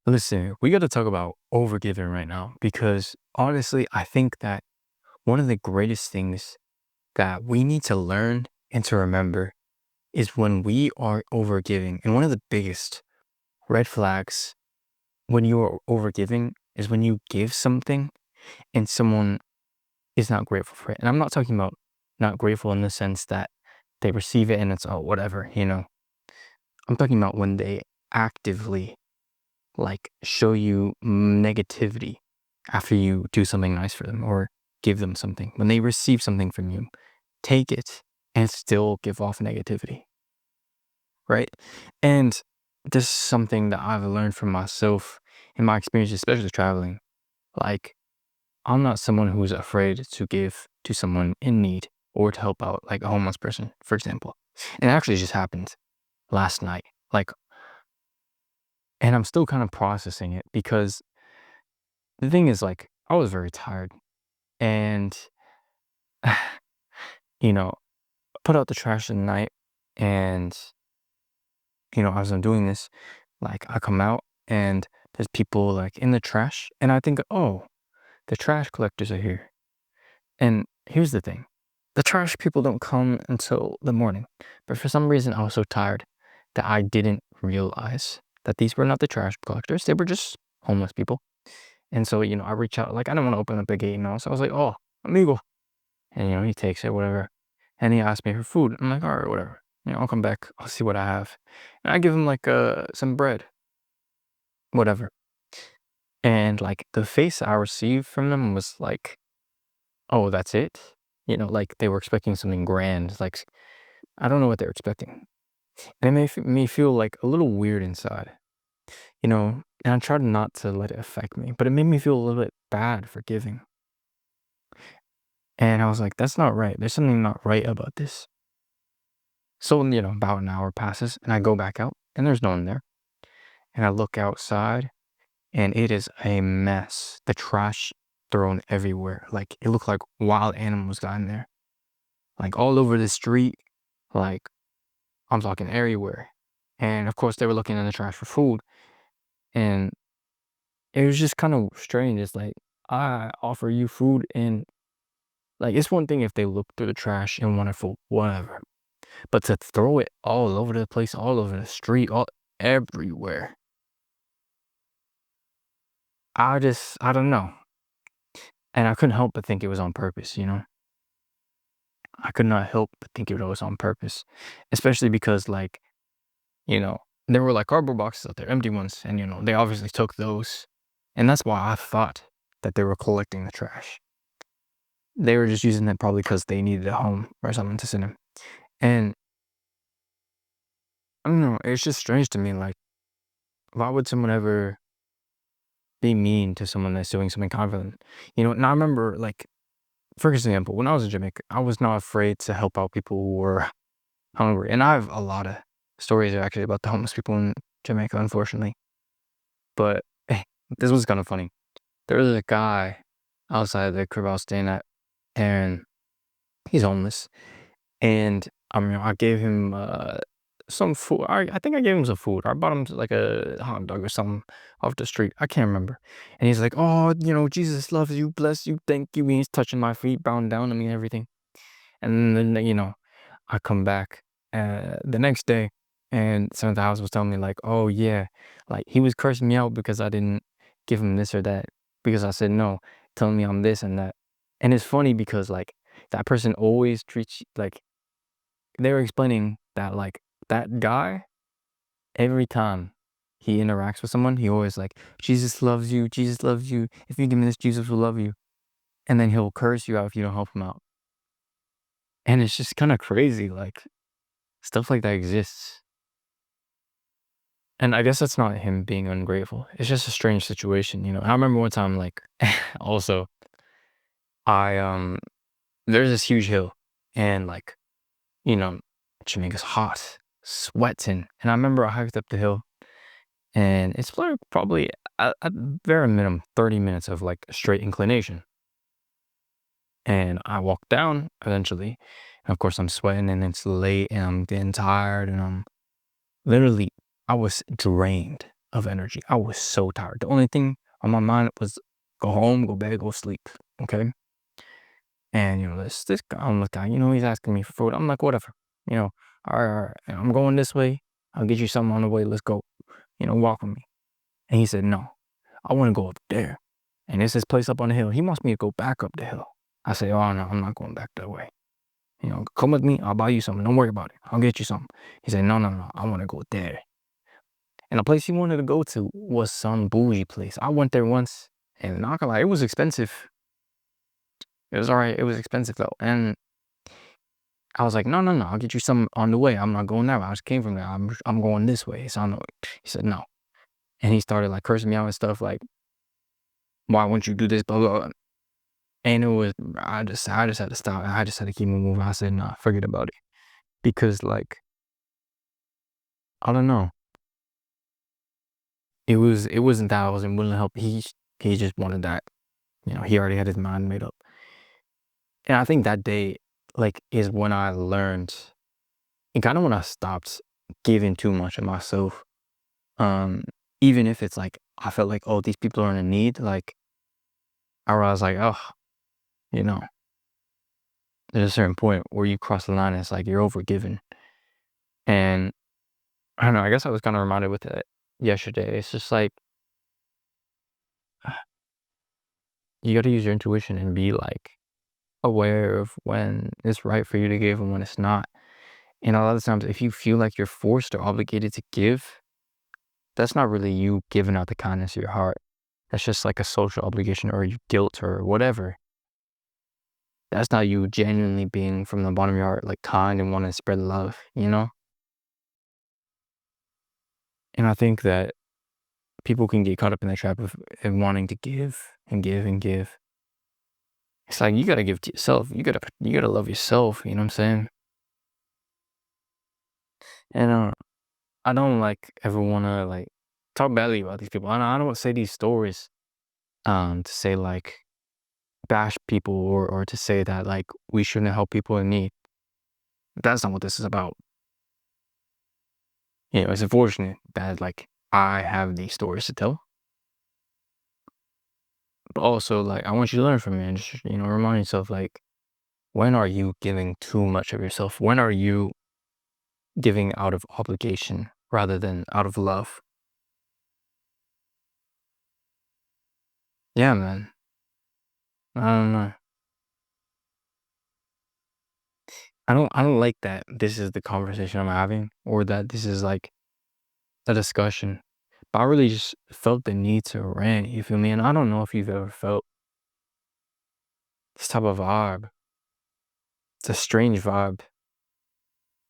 Listen, we got to talk about overgiving right now because honestly, I think that one of the greatest things that we need to learn and to remember is when we are overgiving. And one of the biggest red flags when you are overgiving is when you give something and someone is not grateful for it. And I'm not talking about not grateful in the sense that they receive it and it's, oh, whatever. I'm talking about when they actively like show you negativity after you do something nice for them or give them something. When they receive something from you, take it and still give off negativity, right? And this is something that I've learned from myself in my experience, especially traveling. Like, I'm not someone who's afraid to give to someone in need or to help out, like a homeless person, for example. And it actually just happened last night. Like, and I'm still kind of processing it because the thing is, like, I was very tired and, you know, put out the trash at night and, as I'm doing this, like, I come out and there's people like in the trash and I think, oh, the trash collectors are here. And here's the thing. The trash people don't come until the morning. But for some reason, I was so tired that I didn't realize that these were not the trash collectors. They were just homeless people. And so, I reach out, like, I don't want to open up the gate, So I was like, oh, amigo. And, he takes it, whatever. And he asked me for food. I'm like, all right, whatever. I'll come back. I'll see what I have. And I give him, like, some bread, whatever. And, like, the face I received from them was like, oh, that's it? Like, they were expecting something grand. Like, I don't know what they were expecting. And it made me feel, like, a little weird inside, And I tried not to let it affect me. But it made me feel a little bit bad for giving. And I was like, that's not right. There's something not right about this. So, about an hour passes and I go back out and there's no one there. And I look outside and it is a mess. The trash thrown everywhere. Like, it looked like wild animals got in there. Like, all over the street. Like, I'm talking everywhere. And of course, they were looking in the trash for food. And it was just kind of strange. It's like, I offer you food and, like, it's one thing if they look through the trash and wanted food, whatever. But to throw it all over the place, all over the street, all everywhere, I don't know. And I couldn't help but think it was on purpose. I could not help but think it was on purpose, especially because, like, you know, there were like cardboard boxes out there, empty ones, and they obviously took those, and that's why I thought that they were collecting the trash. They were just using it probably because they needed a home or something to send him. And I don't know, it's just strange to me. Like, why would someone ever be mean to someone that's doing something confident? And I remember, like, for example, when I was in Jamaica, I was not afraid to help out people who were hungry. And I have a lot of stories actually about the homeless people in Jamaica, unfortunately. But this was kind of funny. There was a guy outside the crib I was staying at, and he's homeless. And I gave him some food. I think I gave him some food. I bought him like a hot dog or something off the street. I can't remember. And he's like, "Oh, Jesus loves you, bless you, thank you." And he's touching my feet, bowing down to me and everything. And then I come back the next day, and some of the house was telling me like, "Oh yeah, like he was cursing me out because I didn't give him this or that because I said no, telling me I'm this and that." And it's funny because like that person always treats like they were explaining that like that guy every time he interacts with someone, he always like, "Jesus loves you, Jesus loves you. If you give me this, Jesus will love you." And then he'll curse you out if you don't help him out. And it's just kind of crazy, like stuff like that exists. And I guess that's not him being ungrateful. It's just a strange situation. I remember one time, like, also, I there's this huge hill, and like, you know, Jamaica's hot, sweating, and I remember I hiked up the hill, and it's probably at very minimum 30 minutes of like straight inclination, and I walked down eventually, and of course I'm sweating, and it's late, and I'm getting tired, and I'm literally I was drained. of energy. I was so tired. The only thing on my mind was go home, go bed, go sleep. Okay. And this guy, he's asking me for food. I'm like, whatever. You know, all right, I'm going this way. I'll get you something on the way. Let's go. Walk with me. And he said, no, I want to go up there. And it's this place up on the hill. He wants me to go back up the hill. I say, oh no, I'm not going back that way. Come with me. I'll buy you something. Don't worry about it. I'll get you something. He said, no, I want to go there. And the place he wanted to go to was some bougie place. I went there once, and not gonna lie, it was expensive. It was all right. It was expensive though. And I was like, no, I'll get you some on the way. I'm not going that way. I just came from there. I'm going this way. So he said, no. And he started like cursing me out and stuff like, why won't you do this, blah, blah, blah. And it was, I just had to stop. I just had to keep moving. I said, nah, forget about it. Because like, I don't know. It wasn't that I wasn't willing to help. He just wanted that. He already had his mind made up. And I think that day, like, is when I learned, and kind of when I stopped giving too much of myself. Even if it's like, I felt like, oh, these people are in a need, like, I was like, oh, there's a certain point where you cross the line and it's like, you're overgiven. And I don't know, I guess I was kind of reminded with it yesterday. It's just like, you got to use your intuition and be like aware of when it's right for you to give and when it's not. And a lot of times, if you feel like you're forced or obligated to give, that's not really you giving out the kindness of your heart. That's just like a social obligation or guilt or whatever. That's not you genuinely being from the bottom of your heart, like kind and wanting to spread love, And I think that people can get caught up in that trap of wanting to give and give and give. It's like, you gotta give to yourself. You gotta love yourself. You know what I'm saying? And I don't like ever wanna like talk badly about these people. I don't say these stories to say like bash people or to say that like we shouldn't help people in need. That's not what this is about. It's unfortunate that like I have these stories to tell. But also like I want you to learn from it and just, remind yourself like, when are you giving too much of yourself? When are you giving out of obligation rather than out of love? Yeah, man. I don't know. I don't like that this is the conversation I'm having or that this is like a discussion. But I really just felt the need to rant, you feel me? And I don't know if you've ever felt this type of vibe. It's a strange vibe.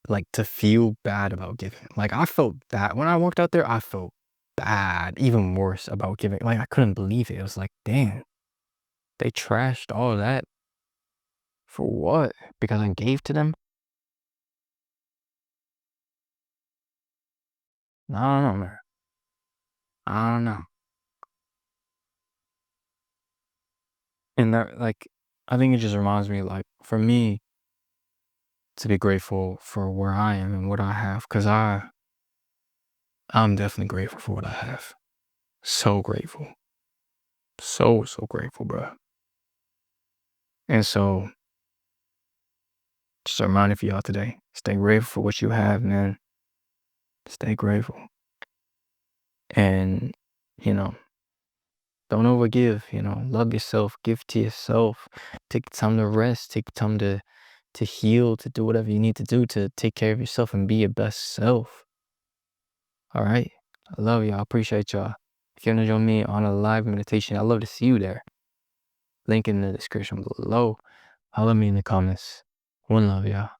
Like to feel bad about giving. Like I felt that when I walked out there, I felt bad, even worse about giving. Like I couldn't believe it. It was like, damn, they trashed all of that for what? Because I gave to them? I don't know, man. I don't know. And that, like, I think it just reminds me, like, for me to be grateful for where I am and what I have, because I'm definitely grateful for what I have. So grateful. So grateful, bro. And so, just a reminder for y'all today. Stay grateful for what you have, man. Stay grateful. And, you know, don't overgive, love yourself, give to yourself, take time to rest, take time to heal, to do whatever you need to do to take care of yourself and be your best self. All right. I love y'all. I appreciate y'all. If you want to join me on a live meditation, I'd love to see you there. Link in the description below. Holler at me in the comments. One love, y'all.